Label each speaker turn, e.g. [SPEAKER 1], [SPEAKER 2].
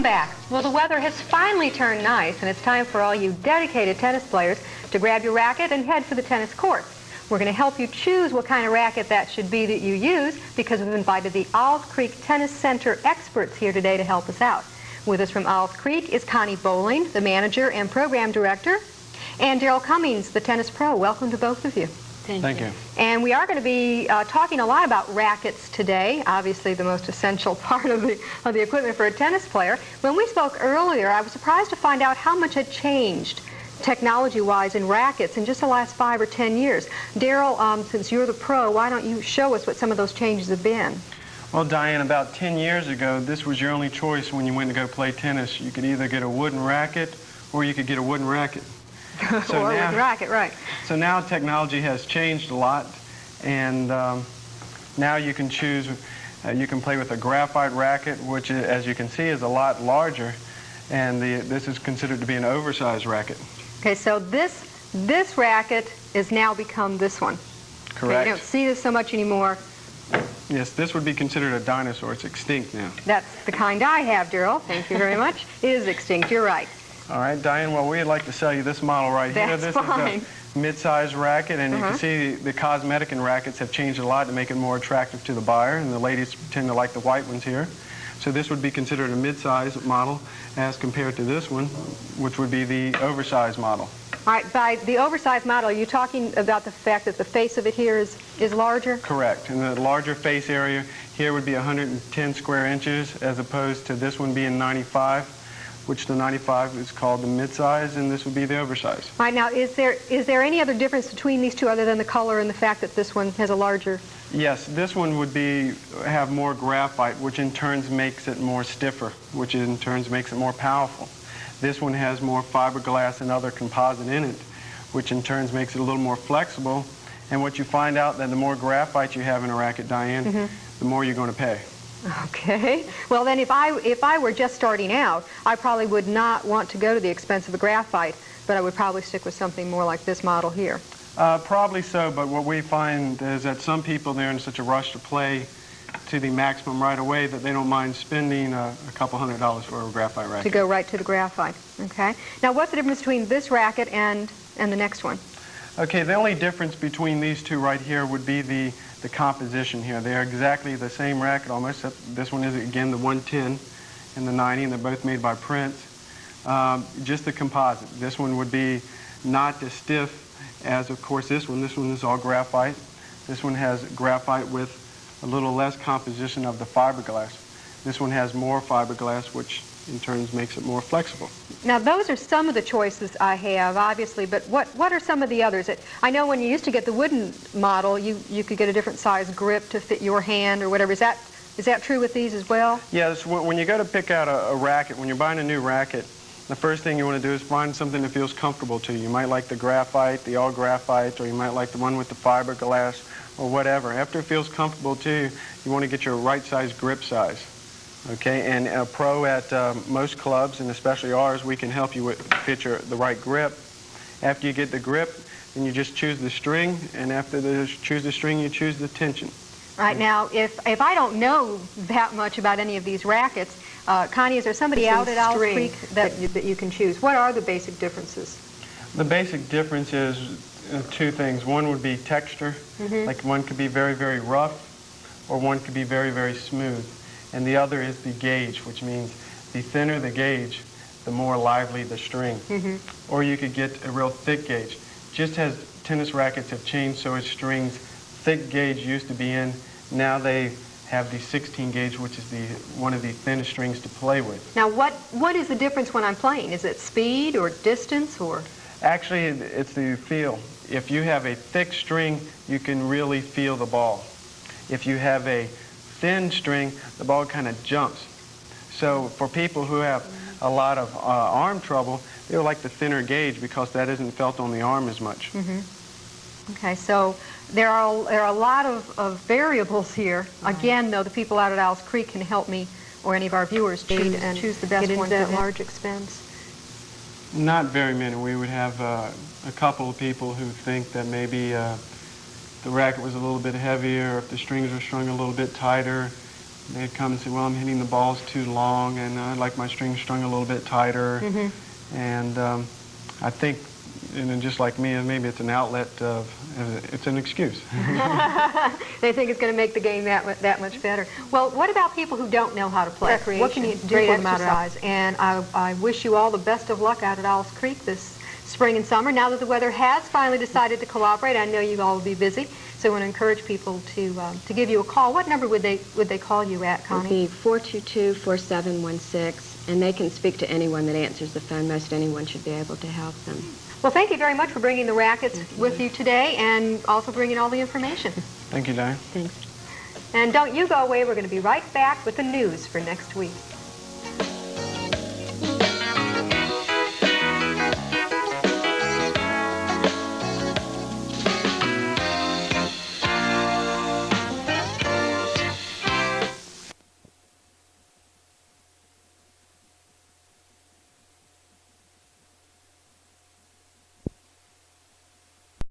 [SPEAKER 1] Back. Well, the weather has finally turned nice, and it's time for all you dedicated tennis players to grab your racket and head for the tennis courts. We're going to help you choose what kind of racket that should be that you use, because we've invited the Owls Creek Tennis Center experts here today to help us out. With us from Owls Creek is Connie Bowling, the manager and program director, and Darryl Cummings, the tennis pro. Welcome to both of you.
[SPEAKER 2] Thank you.
[SPEAKER 1] And we are going to be talking a lot about rackets today, obviously the most essential part of the equipment for a tennis player. When we spoke earlier, I was surprised to find out how much had changed technology-wise in rackets in just the last 5 or 10 years. Darryl, since you're the pro, why don't you show us what some of those changes have been?
[SPEAKER 2] Well, Diane, about 10 years ago, this was your only choice when you went to go play tennis. You could either get a wooden racket or you could get a wooden racket.
[SPEAKER 1] So or now, with racket, right.
[SPEAKER 2] So now technology has changed a lot, and now you can choose, you can play with a graphite racket, which, as you can see, is a lot larger, and this is considered to be an oversized racket.
[SPEAKER 1] Okay, so this racket has now become this one.
[SPEAKER 2] Correct.
[SPEAKER 1] Okay, you don't see this so much anymore.
[SPEAKER 2] Yes, this would be considered a dinosaur. It's extinct now.
[SPEAKER 1] That's the kind I have, Darryl. Thank you very much. It is extinct, you're right.
[SPEAKER 2] All right, Diane, well, we'd like to sell you this model right here.
[SPEAKER 1] That's fine.
[SPEAKER 2] Is a mid-size racket, and you can see the cosmetic in rackets have changed a lot to make it more attractive to the buyer, and the ladies tend to like the white ones here. So this would be considered a mid-size model as compared to this one, which would be the oversized model.
[SPEAKER 1] All right, by the oversized model, are you talking about the fact that the face of it here is larger?
[SPEAKER 2] Correct, and the larger face area here would be 110 square inches as opposed to this one being 95. Which the 95 is called the mid-size, and this would be the oversize.
[SPEAKER 1] All right, now, is there any other difference between these two other than the color and the fact that this one has a larger?
[SPEAKER 2] Yes, this one would have more graphite, which in turn makes it more stiffer, which in turn makes it more powerful. This one has more fiberglass and other composite in it, which in turn makes it a little more flexible. And what you find out that the more graphite you have in a racket, Diane, the more you're going to pay.
[SPEAKER 1] Okay. Well, then if I were just starting out, I probably would not want to go to the expense of a graphite, but I would probably stick with something more like this model here.
[SPEAKER 2] Probably so, but what we find is that some people, they're in such a rush to play to the maximum right away that they don't mind spending a couple $100s for a graphite racket.
[SPEAKER 1] To go right to the graphite. Okay. Now, what's the difference between this racket and the next one?
[SPEAKER 2] Okay, the only difference between these two right here would be the composition here. They are exactly the same racket almost, except this one is, again, the 110 and the 90, and they're both made by Prince. Just the composite. This one would be not as stiff as, of course, this one. This one is all graphite. This one has graphite with a little less composition of the fiberglass. This one has more fiberglass, which in turn makes it more flexible.
[SPEAKER 1] Now, those are some of the choices I have, obviously, but what are some of the others? I know when you used to get the wooden model, you could get a different size grip to fit your hand or whatever. Is that true with these as well?
[SPEAKER 2] Yes, when you go to pick out a racket, when you're buying a new racket, the first thing you want to do is find something that feels comfortable to you. You might like the graphite, the all graphite, or you might like the one with the fiberglass or whatever. After it feels comfortable to you, you want to get your right size grip size. Okay, and a pro at most clubs, and especially ours, we can help you fit the right grip. After you get the grip, then you just choose the string, and after you choose the string, you choose the tension.
[SPEAKER 1] All right, now, if I don't know that much about any of these rackets, Connie, is there somebody out at Owls Creek that you can choose? What are the basic differences?
[SPEAKER 2] The basic difference is two things. One would be texture, like one could be very, very rough, or one could be very, very smooth. And the other is the gauge, which means the thinner the gauge, the more lively the string. Or you could get a real thick gauge. Just as tennis rackets have changed, so as strings. Thick gauge used to be in. Now they have the 16 gauge, which is one of the thinnest strings to play with.
[SPEAKER 1] Now, what is the difference when I'm playing? Is it speed or distance or?
[SPEAKER 2] Actually, it's the feel. If you have a thick string, you can really feel the ball. If you have a thin string, the ball kind of jumps. So for people who have a lot of arm trouble, they would like the thinner gauge because that isn't felt on the arm as much.
[SPEAKER 1] Okay, so there are a lot of variables here. Again, though, the people out at Owls Creek can help me, or any of our viewers, choose the best one at large expense.
[SPEAKER 2] Not very many. We would have a couple of people who think that maybe the racket was a little bit heavier, if the strings were strung a little bit tighter, They'd come and say, well, I'm hitting the balls too long, and I'd like my string strung a little bit tighter. And I think, and then just like me, maybe it's an outlet of, it's an excuse.
[SPEAKER 1] They think it's going to make the game that much better. Well, what about people who don't know how to play?
[SPEAKER 3] Recreation.
[SPEAKER 1] What can you do for them out exercise? And I wish you all the best of luck out at Owls Creek this spring and summer. Now that the weather has finally decided to cooperate, I know you all will be busy, so I want to encourage people to give you a call. What number would they call you at, Connie?
[SPEAKER 4] It would be 422-4716, and they can speak to anyone that answers the phone. Most anyone should be able to help them.
[SPEAKER 1] Well, thank you very much for bringing the rackets with you today and also bringing all the information.
[SPEAKER 2] Thank you, Diane.
[SPEAKER 4] Thanks.
[SPEAKER 1] And don't you go away. We're going to be right back with the news for next week.